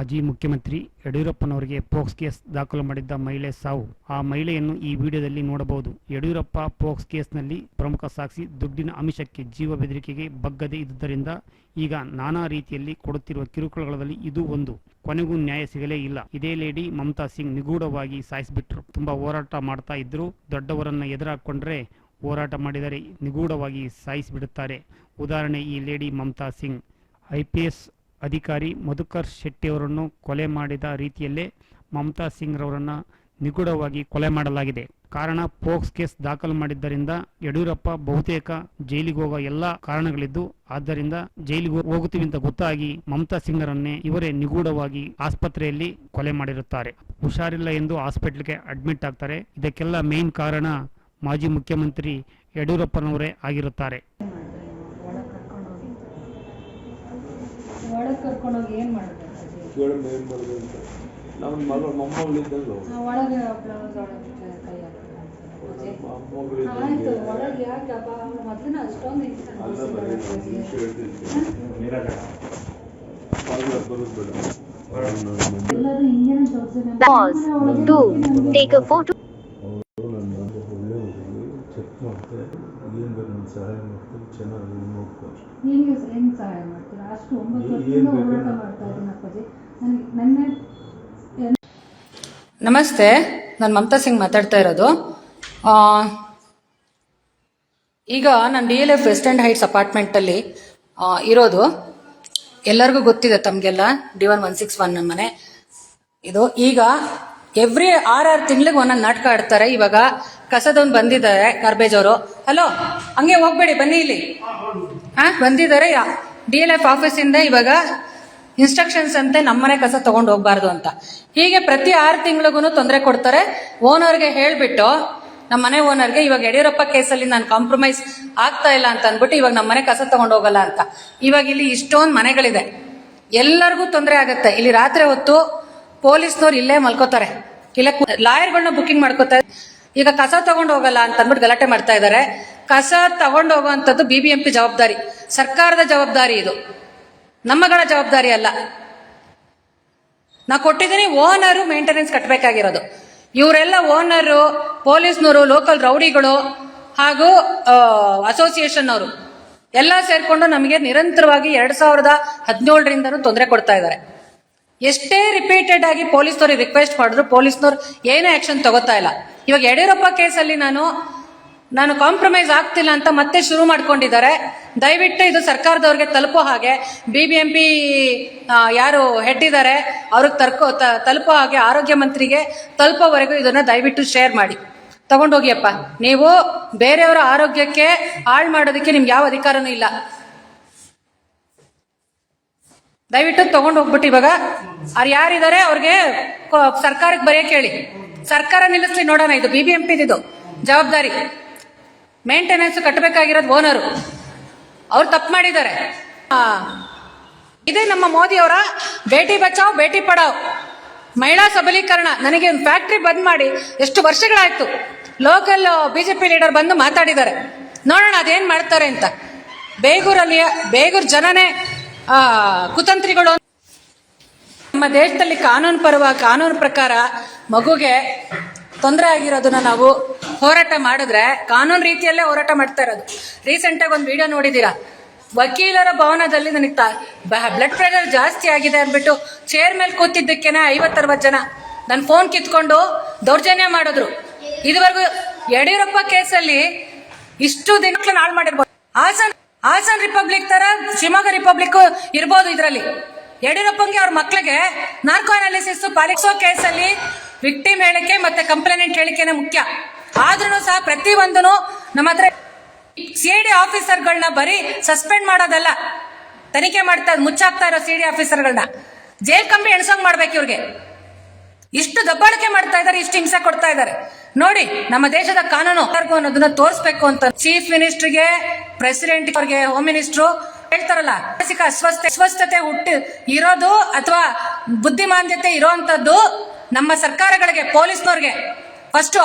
ಮಾಜಿ ಮುಖ್ಯಮಂತ್ರಿ ಯಡಿಯೂರಪ್ಪನವರಿಗೆ POX case ದಾಖಲು ಮಾಡಿದ್ದ ಮಹಿಳೆ ಸಾವು. ಆ ಮಹಿಳೆಯನ್ನು ಈ ವಿಡಿಯೋದಲ್ಲಿ ನೋಡಬಹುದು. ಯಡಿಯೂರಪ್ಪ ಪೋಕ್ಸ್ ಕೇಸ್ನಲ್ಲಿ ಪ್ರಮುಖ ಸಾಕ್ಷಿ ದುಡ್ಡಿನ ಆಮಿಷಕ್ಕೆ ಜೀವ ಬೆದರಿಕೆಗೆ ಬಗ್ಗದೆ ಇದ್ದುದರಿಂದ ಈಗ ನಾನಾ ರೀತಿಯಲ್ಲಿ ಕೊಡುತ್ತಿರುವ ಕಿರುಕುಳಗಳಲ್ಲಿ ಇದು ಒಂದು. ಕೊನೆಗೂ ನ್ಯಾಯ ಸಿಗಲೇ ಇಲ್ಲ. ಇದೇ ಲೇಡಿ ಮಮತಾ ಸಿಂಗ್ ನಿಗೂಢವಾಗಿ ಸಾಯಿಸಿಬಿಟ್ರು. ತುಂಬಾ ಹೋರಾಟ ಮಾಡ್ತಾ ಇದ್ರು. ದೊಡ್ಡವರನ್ನ ಎದುರಾಕೊಂಡ್ರೆ ಹೋರಾಟ ಮಾಡಿದರೆ ನಿಗೂಢವಾಗಿ ಸಾಯಿಸಿಬಿಡುತ್ತಾರೆ. ಉದಾಹರಣೆ ಈ ಲೇಡಿ ಮಮತಾ ಸಿಂಗ್. IPS ಅಧಿಕಾರಿ ಮಧುಕರ್ ಶೆಟ್ಟಿಯವರನ್ನು ಕೊಲೆ ಮಾಡಿದ ರೀತಿಯಲ್ಲೇ ಮಮತಾ ಸಿಂಗ್ ರವರನ್ನು ನಿಗೂಢವಾಗಿ ಕೊಲೆ ಮಾಡಲಾಗಿದೆ. ಕಾರಣ ಪೋಕ್ಸ್ ಕೇಸ್ ದಾಖಲು ಮಾಡಿದ್ದರಿಂದ ಯಡಿಯೂರಪ್ಪ ಬಹುತೇಕ ಜೈಲಿಗೆ ಹೋಗುವ ಎಲ್ಲ ಕಾರಣಗಳಿದ್ದು, ಆದ್ದರಿಂದ ಜೈಲಿಗೆ ಹೋಗುತ್ತೀವಿ ಅಂತ ಗೊತ್ತಾಗಿ ಮಮತಾ ಸಿಂಗ್ರನ್ನೇ ಇವರೇ ನಿಗೂಢವಾಗಿ ಆಸ್ಪತ್ರೆಯಲ್ಲಿ ಕೊಲೆ ಮಾಡಿರುತ್ತಾರೆ. ಹುಷಾರಿಲ್ಲ ಎಂದು ಹಾಸ್ಪಿಟಲ್ಗೆ ಅಡ್ಮಿಟ್ ಆಗ್ತಾರೆ. ಇದಕ್ಕೆಲ್ಲ ಮೇನ್ ಕಾರಣ ಮಾಜಿ ಮುಖ್ಯಮಂತ್ರಿ ಯಡಿಯೂರಪ್ಪನವರೇ ಆಗಿರುತ್ತಾರೆ. ಒಳಗೆ ಕರ್ಕೊಂಡೋಗಿ ಏನು ಮಾಡಿದ್ರೆ ನಮ್ಮ ಮಗ ಮೊಮ್ಮಗಳಿದ್ದಂಗೆ ಒಳಗೆ ಆಯ್ತು. ಒಳಗೆ ಯಾಕಪ್ಪ ಮೊದಲಿನ ಅಷ್ಟೊಂದು ಎಲ್ಲರೂ ಹಿಂಗೇನೆ ಚೆಕ್ ಮಾಡ್ತಾರೆ, ಏನು ಬೇಕು ನಾನು ಸಹಾಯ ಮಾಡ್ತೀನಿ, ಚೆನ್ನಾಗಿ ನೋಡ್ತಾರೆ. ನೀವು ಹೆಂಗೆ ಸಹಾಯ ಮಾಡ್ತೀರಾ? ಅಷ್ಟು 9 ವರ್ಷದಿಂದ ಹೋರಾಟ ಮಾಡ್ತಾ ಇದ್ದೀನಿ ಅಪ್ಪಾಜಿ. ನನಗೆ ನಮಸ್ತೆ, ನಾನು ಮಮತಾ ಸಿಂಗ್ ಮಾತಾಡ್ತಾ ಇರೋದು. ಈಗ ನಾನು DLF ವೆಸ್ಟ್ ಎಂಡ್ ಹೈಟ್ಸ್ ಅಪಾರ್ಟ್ಮೆಂಟಲ್ಲಿ ಇರೋದು. ಎಲ್ಲರಿಗೂ ಗೊತ್ತಿದೆ ತಮಗೆಲ್ಲ, D1 161 ನಮ್ಮ ಮನೆ ಇದು. ಈಗ ಎವ್ರಿ 6 ತಿಂಗಳಿಗೆ ಒಂದೊಂದು ನಾಟಕ ಆಡ್ತಾರೆ. ಇವಾಗ ಕಸದೊಂದು ಬಂದಿದ್ದಾರೆ, ಗಾರ್ಬೇಜ್ ಅವರು. ಹಲೋ, ಹಂಗೆ ಹೋಗ್ಬೇಡಿ, ಬನ್ನಿ ಇಲ್ಲಿ. ಬಂದಿದ್ದಾರೆ DLF ಆಫೀಸಿಂದ ಇವಾಗ ಇನ್ಸ್ಟ್ರಕ್ಷನ್ಸ್ ಅಂತೆ ನಮ್ಮನೆ ಕಸ ತಗೊಂಡು ಹೋಗ್ಬಾರ್ದು ಅಂತ. ಹೀಗೆ ಪ್ರತಿ 6 ತಿಂಗಳಿಗೂ ತೊಂದರೆ ಕೊಡ್ತಾರೆ. ಓನರ್ಗೆ ಹೇಳ್ಬಿಟ್ಟು, ನಮ್ಮ ಮನೆ ಓನರ್ಗೆ, ಇವಾಗ ಯಡಿಯೂರಪ್ಪ ಕೇಸಲ್ಲಿ ನಾನು ಕಾಂಪ್ರಮೈಸ್ ಆಗ್ತಾ ಇಲ್ಲ ಅಂತ ಅಂದ್ಬಿಟ್ಟು ಇವಾಗ ನಮ್ಮ ಮನೆ ಕಸ ತಗೊಂಡು ಹೋಗಲ್ಲ ಅಂತ. ಇವಾಗ ಇಲ್ಲಿ ಇಷ್ಟೊಂದು ಮನೆಗಳಿದೆ, ಎಲ್ಲರಿಗೂ ತೊಂದರೆ ಆಗುತ್ತೆ. ಇಲ್ಲಿ ರಾತ್ರಿ ಹೊತ್ತು ಪೊಲೀಸ್ನವ್ರು ಇಲ್ಲೇ ಮಲ್ಕೋತಾರೆ, ಇಲ್ಲ ಲಾಯರ್ಗಳನ್ನ ಬುಕಿಂಗ್ ಮಾಡ್ಕೋತಾರೆ. ಈಗ ಕಸ ತಗೊಂಡು ಹೋಗಲ್ಲ ಅಂತ ಅಂದ್ಬಿಟ್ಟು ಗಲಾಟೆ ಮಾಡ್ತಾ ಇದ್ದಾರೆ. ಕಸ ತಗೊಂಡು ಹೋಗುವಂಥದ್ದು BBMP ಜವಾಬ್ದಾರಿ, ಸರ್ಕಾರದ ಜವಾಬ್ದಾರಿ, ಇದು ನಮ್ಮಗಳ ಜವಾಬ್ದಾರಿ ಅಲ್ಲ. ನಾ ಕೊಟ್ಟಿದ್ದೀನಿ, ಓನರು ಮೇಂಟೆನೆನ್ಸ್ ಕಟ್ಟಬೇಕಾಗಿರೋದು. ಇವರೆಲ್ಲ ಓನರು, ಪೊಲೀಸ್ನವರು, ಲೋಕಲ್ ರೌಡಿಗಳು ಹಾಗೂ ಅಸೋಸಿಯೇಷನ್ ಅವರು ಎಲ್ಲ ಸೇರ್ಕೊಂಡು ನಮಗೆ ನಿರಂತರವಾಗಿ 2017ರಿಂದನೂ ತೊಂದರೆ ಕೊಡ್ತಾ ಇದ್ದಾರೆ. ಎಷ್ಟೇ ರಿಪೀಟೆಡ್ ಆಗಿ ಪೊಲೀಸ್ನವ್ರಿಗೆ ರಿಕ್ವೆಸ್ಟ್ ಮಾಡಿದ್ರು ಪೊಲೀಸ್ನವ್ರು ಏನೇ ಆಕ್ಷನ್ ತಗೋತಾ ಇಲ್ಲ. ಇವಾಗ ಯಡಿಯೂರಪ್ಪ ಕೇಸಲ್ಲಿ ನಾನು ಕಾಂಪ್ರಮೈಸ್ ಆಗ್ತಿಲ್ಲ ಅಂತ ಮತ್ತೆ ಶುರು ಮಾಡ್ಕೊಂಡಿದ್ದಾರೆ. ದಯವಿಟ್ಟು ಇದು ಸರ್ಕಾರದವ್ರಿಗೆ ತಲುಪೋ ಹಾಗೆ, BBMP ಯಾರು ಹೆಡ್ ಇದ್ದಾರೆ ಅವ್ರಿಗೆ ತಲುಪೋ ಹಾಗೆ, ಆರೋಗ್ಯ ಮಂತ್ರಿಗೆ ತಲುಪೋವರೆಗೂ ಇದನ್ನ ದಯವಿಟ್ಟು ಶೇರ್ ಮಾಡಿ. ತಗೊಂಡೋಗಿಯಪ್ಪ. ನೀವು ಬೇರೆಯವರ ಆರೋಗ್ಯಕ್ಕೆ ಹಾಳು ಮಾಡೋದಕ್ಕೆ ನಿಮ್ಗೆ ಯಾವ ಅಧಿಕಾರನೂ ಇಲ್ಲ. ದಯವಿಟ್ಟು ತಗೊಂಡು ಹೋಗ್ಬಿಟ್ಟು ಇವಾಗ ಅವ್ರು ಯಾರಿದ್ದಾರೆ ಅವ್ರಿಗೆ ಸರ್ಕಾರಕ್ಕೆ ಬರೆಯಕ್ಕೆ ಹೇಳಿ. ಸರ್ಕಾರ ನಿಲ್ಲಿಸ್ಲಿ ನೋಡೋಣ. ಇದು BBMP ಇದು ಜವಾಬ್ದಾರಿ. ಮೇಂಟೆನೆನ್ಸ್ ಕಟ್ಟಬೇಕಾಗಿರೋದು ಓನರು, ಅವ್ರು ತಪ್ಪು ಮಾಡಿದ್ದಾರೆ. ಇದೇ ನಮ್ಮ ಮೋದಿ ಅವರ ಬೇಟಿ ಬಚಾವ್ ಬೇಟಿ ಪಡಾವ್ ಮಹಿಳಾ ಸಬಲೀಕರಣ. ನನಗೆ ಒಂದು ಫ್ಯಾಕ್ಟ್ರಿ ಬಂದ್ ಮಾಡಿ ಎಷ್ಟು ವರ್ಷಗಳಾಯ್ತು. ಲೋಕಲ್ BJP ಲೀಡರ್ ಬಂದು ಮಾತಾಡಿದ್ದಾರೆ, ನೋಡೋಣ ಅದೇನ್ ಮಾಡ್ತಾರೆ ಅಂತ. ಬೇಗೂರು ಜನನೇ ಕುತಂತ್ರಿಗಳು. ನಮ್ಮ ದೇಶದಲ್ಲಿ ಕಾನೂನು ಪ್ರಕಾರ ಮಗುಗೆ ತೊಂದರೆ ಆಗಿರೋದನ್ನ ನಾವು ಹೋರಾಟ ಮಾಡಿದ್ರೆ ಕಾನೂನು ರೀತಿಯಲ್ಲೇ ಹೋರಾಟ ಮಾಡ್ತಾ ಇರೋದು. ರೀಸೆಂಟ್ ಆಗಿ ಒಂದು ವಿಡಿಯೋ ನೋಡಿದೀರಾ, ವಕೀಲರ ಭವನದಲ್ಲಿ ನನಗೆ ಬ್ಲಡ್ ಪ್ರೆಷರ್ ಜಾಸ್ತಿ ಆಗಿದೆ ಅಂದ್ಬಿಟ್ಟು ಚೇರ್ ಮೇಲೆ ಕೂತಿದ್ದಕ್ಕೇನೆ 50-60 ಜನ ನನ್ನ ಫೋನ್ ಕಿತ್ಕೊಂಡು ದೌರ್ಜನ್ಯ ಮಾಡಿದ್ರು. ಇದುವರೆಗೂ ಯಡಿಯೂರಪ್ಪ ಕೇಸಲ್ಲಿ ಇಷ್ಟು ದಿನ ಹಾಳು ಮಾಡಿರ್ಬೋದು. ಹಾಸನ್ ರಿಪಬ್ಲಿಕ್ ತರ ಶಿವಮೊಗ್ಗ ರಿಪಬ್ಲಿಕ್ ಇರ್ಬೋದು. ಇದರಲ್ಲಿ ಯಡಿಯೂರಪ್ಪಂಗೆ ಅವ್ರ ಮಕ್ಕಳಿಗೆ ನಾರ್ಕೋ ಅನಾಲಿಸಿಸ್ ಪಾಲಿಸೋ ಕೇಸಲ್ಲಿ ವಿಕ್ಟಿಮ್ ಹೇಳಿಕೆ ಮತ್ತೆ ಕಂಪ್ಲೇನೆಂಟ್ ಹೇಳಿಕೆನೆ ಮುಖ್ಯ. ಆದ್ರೂ ಸಹ ಪ್ರತಿಯೊಂದನ್ನು ನಮ್ಮ ಹತ್ರ CID ಆಫೀಸರ್ಗಳನ್ನ ಬರೀ ಸಸ್ಪೆಂಡ್ ಮಾಡೋದಲ್ಲ, ತನಿಖೆ ಮಾಡ್ತಾ ಮುಚ್ಚಾಕ್ತಾ ಇರೋ CID ಆಫೀಸರ್ಗಳನ್ನ ಜೈಲ್ ಕಂಬಿ ಎಣ್ಸಂಗ್ ಮಾಡ್ಬೇಕು. ಇವ್ರಿಗೆ ಇಷ್ಟು ದಬ್ಬಾಳಿಕೆ ಮಾಡ್ತಾ ಇದ್ದಾರೆ, ಇಷ್ಟು ಹಿಂಸೆ ಕೊಡ್ತಾ ಇದ್ದಾರೆ. ನೋಡಿ, ನಮ್ಮ ದೇಶದ ಕಾನೂನು ಅನ್ನೋದನ್ನ ತೋರಿಸ್ಬೇಕು ಅಂತ ಚೀಫ್ ಮಿನಿಸ್ಟರ್ಗೆ, ಪ್ರೆಸಿಡೆಂಟ್ ಅವ್ರಿಗೆ, ಹೋಮ್ ಮಿನಿಸ್ಟ್ರು ಹೇಳ್ತಾರಲ್ಲ, ಮಾನಸಿಕ ಅಸ್ವಸ್ಥತೆ ಇರೋದು ಅಥವಾ ಬುದ್ಧಿಮಾಂದ್ಯತೆ ಇರೋಂಥದ್ದು ನಮ್ಮ ಸರ್ಕಾರಗಳಿಗೆ, ಪೊಲೀಸ್ನವ್ರಿಗೆ ಫಸ್ಟ್